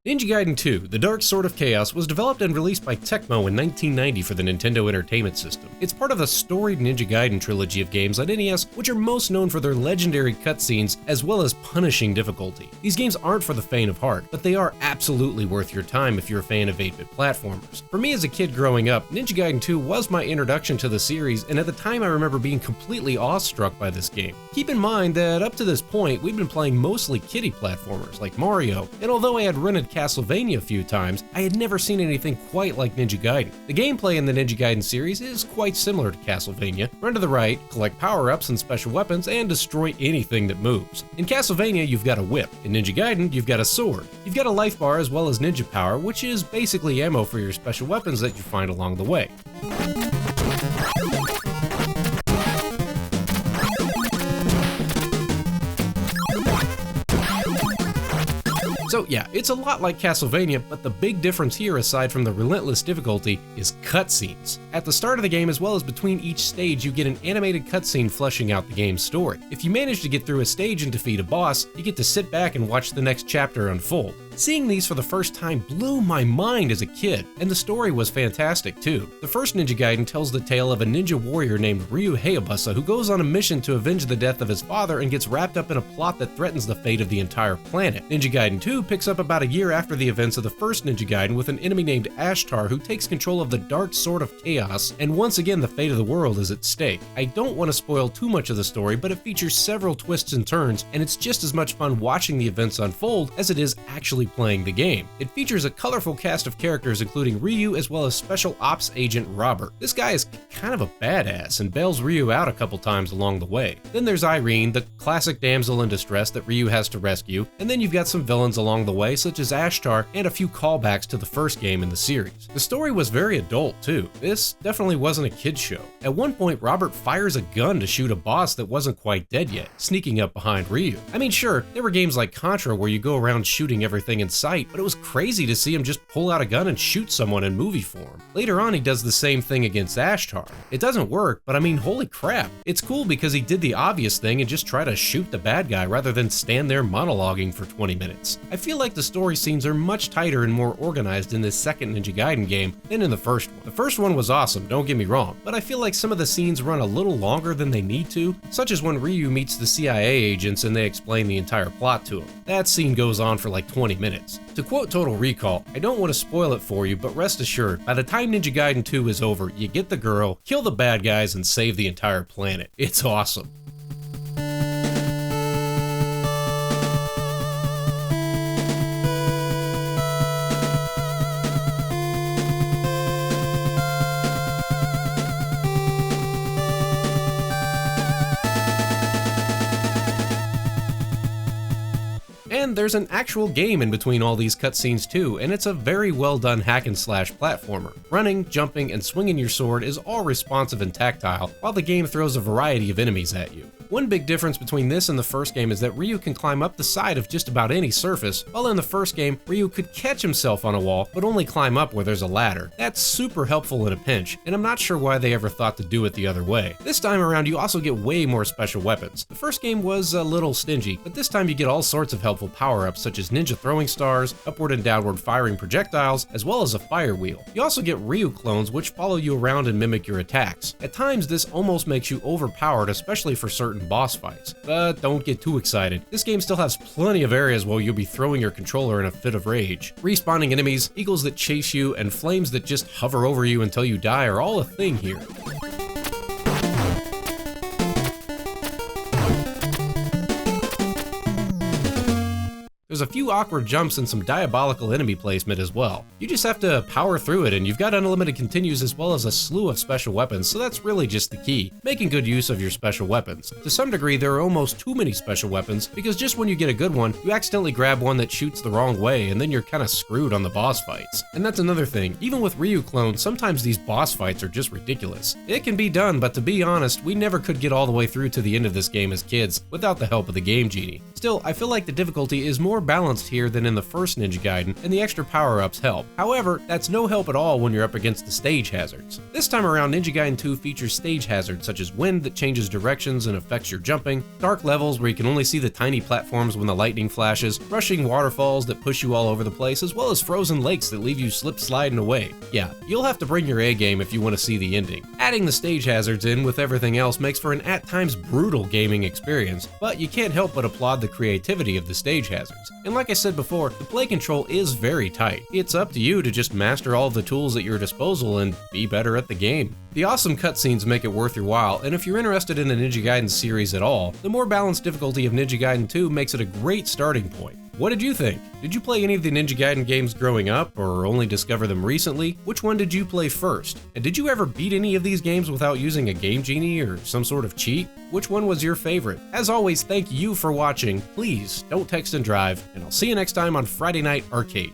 Ninja Gaiden II, The Dark Sword of Chaos, was developed and released by Tecmo in 1990 for the Nintendo Entertainment System. It's part of the storied Ninja Gaiden trilogy of games on NES, which are most known for their legendary cutscenes as well as punishing difficulty. These games aren't for the faint of heart, but they are absolutely worth your time if you're a fan of 8-bit platformers. For me as a kid growing up, Ninja Gaiden 2 was my introduction to the series, and at the time I remember being completely awestruck by this game. Keep in mind that up to this point, we'd been playing mostly kiddie platformers like Mario, and although I had rented Castlevania a few times, I had never seen anything quite like Ninja Gaiden. The gameplay in the Ninja Gaiden series is quite similar to Castlevania. Run to the right, collect power-ups and special weapons, and destroy anything that moves. In Castlevania, you've got a whip. In Ninja Gaiden, you've got a sword. You've got a life bar as well as ninja power, which is basically ammo for your special weapons that you find along the way. So yeah, it's a lot like Castlevania, but the big difference here, aside from the relentless difficulty, is cutscenes. At the start of the game, as well as between each stage, you get an animated cutscene fleshing out the game's story. If you manage to get through a stage and defeat a boss, you get to sit back and watch the next chapter unfold. Seeing these for the first time blew my mind as a kid, and the story was fantastic too. The first Ninja Gaiden tells the tale of a ninja warrior named Ryu Hayabusa who goes on a mission to avenge the death of his father and gets wrapped up in a plot that threatens the fate of the entire planet. Ninja Gaiden 2 picks up about a year after the events of the first Ninja Gaiden with an enemy named Ashtar who takes control of the Dark Sword of Chaos, and once again the fate of the world is at stake. I don't want to spoil too much of the story, but it features several twists and turns, and it's just as much fun watching the events unfold as it is actually playing the game. It features a colorful cast of characters including Ryu as well as Special Ops Agent Robert. This guy is kind of a badass and bails Ryu out a couple times along the way. Then there's Irene, the classic damsel in distress that Ryu has to rescue, and then you've got some villains along the way such as Ashtar and a few callbacks to the first game in the series. The story was very adult too. This definitely wasn't a kid's show. At one point, Robert fires a gun to shoot a boss that wasn't quite dead yet, sneaking up behind Ryu. I mean, sure, there were games like Contra where you go around shooting everything in sight, but it was crazy to see him just pull out a gun and shoot someone in movie form. Later on, he does the same thing against Ashtar. It doesn't work, but I mean, holy crap. It's cool because he did the obvious thing and just try to shoot the bad guy rather than stand there monologuing for 20 minutes. I feel like the story scenes are much tighter and more organized in this second Ninja Gaiden game than in the first one. The first one was awesome, don't get me wrong, but I feel like some of the scenes run a little longer than they need to, such as when Ryu meets the CIA agents and they explain the entire plot to him. That scene goes on for like 20 minutes. To quote Total Recall, I don't want to spoil it for you, but rest assured, by the time Ninja Gaiden 2 is over, you get the girl, kill the bad guys, and save the entire planet. It's awesome. And there's an actual game in between all these cutscenes too, and it's a very well done hack and slash platformer. Running, jumping, and swinging your sword is all responsive and tactile, while the game throws a variety of enemies at you. One big difference between this and the first game is that Ryu can climb up the side of just about any surface, while in the first game, Ryu could catch himself on a wall, but only climb up where there's a ladder. That's super helpful in a pinch, and I'm not sure why they ever thought to do it the other way. This time around, you also get way more special weapons. The first game was a little stingy, but this time you get all sorts of helpful power-ups such as ninja throwing stars, upward and downward firing projectiles, as well as a fire wheel. You also get Ryu clones which follow you around and mimic your attacks. At times, this almost makes you overpowered, especially for certain boss fights. But don't get too excited. This game still has plenty of areas where you'll be throwing your controller in a fit of rage. Respawning enemies, eagles that chase you, and flames that just hover over you until you die are all a thing here. There's a few awkward jumps and some diabolical enemy placement as well. You just have to power through it, and you've got unlimited continues as well as a slew of special weapons, so that's really just the key, making good use of your special weapons. To some degree, there are almost too many special weapons, because just when you get a good one, you accidentally grab one that shoots the wrong way, and then you're kinda screwed on the boss fights. And that's another thing, even with Ryu clones, sometimes these boss fights are just ridiculous. It can be done, but to be honest, we never could get all the way through to the end of this game as kids without the help of the Game Genie. Still, I feel like the difficulty is more balanced here than in the first Ninja Gaiden, and the extra power-ups help. However, that's no help at all when you're up against the stage hazards. This time around, Ninja Gaiden 2 features stage hazards such as wind that changes directions and affects your jumping, dark levels where you can only see the tiny platforms when the lightning flashes, rushing waterfalls that push you all over the place, as well as frozen lakes that leave you slip-sliding away. Yeah, you'll have to bring your A game if you want to see the ending. Adding the stage hazards in with everything else makes for an at times brutal gaming experience, but you can't help but applaud the creativity of the stage hazards. And like I said before, the play control is very tight. It's up to you to just master all of the tools at your disposal and be better at the game. The awesome cutscenes make it worth your while, and if you're interested in the Ninja Gaiden series at all, the more balanced difficulty of Ninja Gaiden 2 makes it a great starting point. What did you think? Did you play any of the Ninja Gaiden games growing up, or only discover them recently? Which one did you play first? And did you ever beat any of these games without using a Game Genie or some sort of cheat? Which one was your favorite? As always, thank you for watching. Please don't text and drive, and I'll see you next time on Friday Night Arcade.